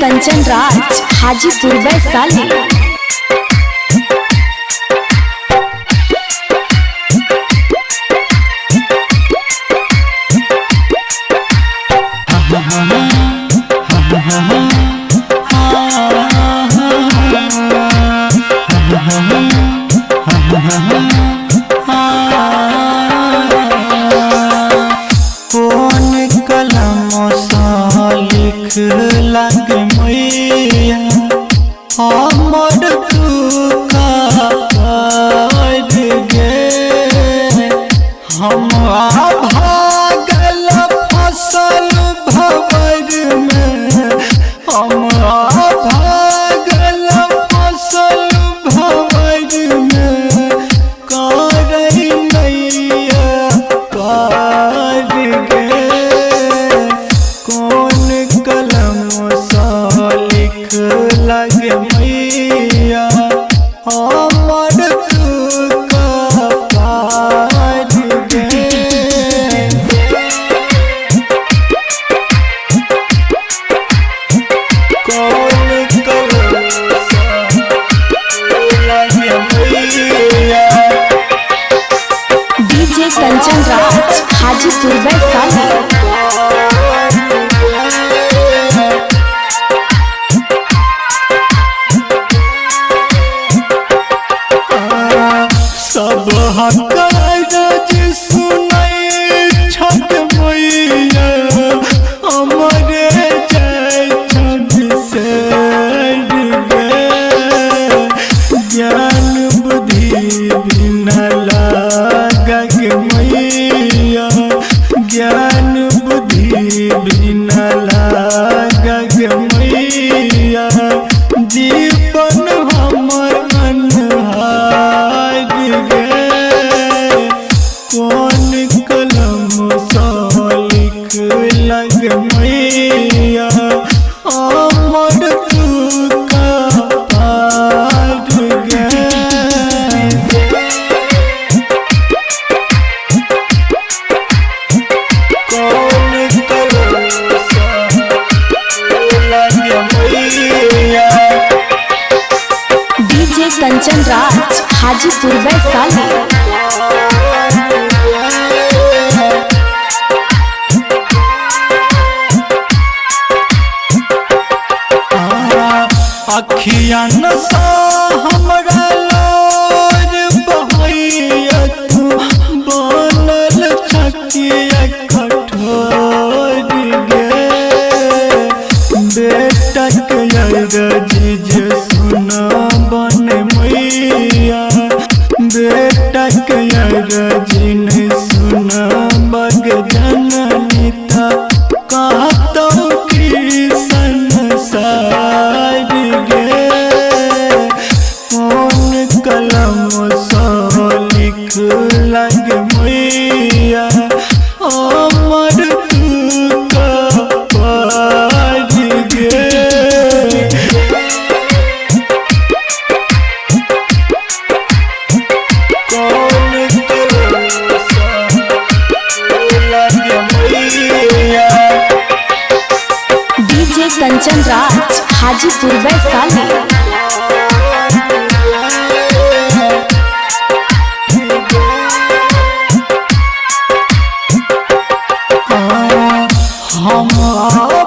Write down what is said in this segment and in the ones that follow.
कंचन राज हाजीपुर वैशाली। लग मैया हमर दुखा कर गे हम भागल फसल भवर में हम भागल फसल भवर में कर नैया पार गे कौन कलम सा लिख लग मैया हमर दुखा पार गे कौन कलम सा लग मैया। डीजे कंचन राज हाजीपुर वैशाली। सब हकाज सुनाई छठ मैया हमरे जय छठ से ज्ञान बुद्धि बिना लागग मैया ज्ञान बुद्धि बिना लागग मैया जीवन हमर अनहार गे कौन कलम सा लिख लग मैया हमर दुखा पार गे कौन कलम सा लग मैया। डीजे कंचन राज हाजीपुर वैशाली। अखिया नशा हमरा लोर बहैया तू बनल छकिया कठोर गे बेटक जीज सुन बन मैया बेटक जिन सुन बग जननीता कहतो कृष्ण सार गे कौन कलम सा लिख लग मैया हमर दुखा पार गे कौन कलम सा लग मैया। डीजे कंचन राज हाजीपुर वैशाली। हम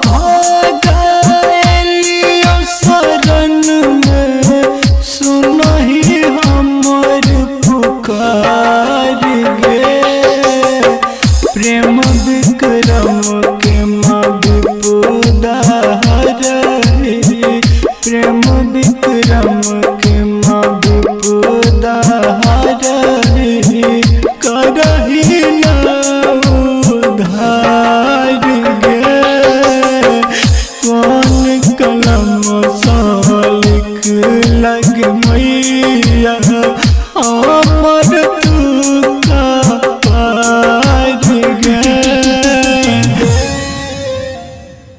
भागलियो शरण में सुनहि हमर पुकार गे प्रेम विक्रम के माँ विपुदा हरहि प्रेम विक्रम के माँ विपुदा हरहि करहि न उधार गे कौन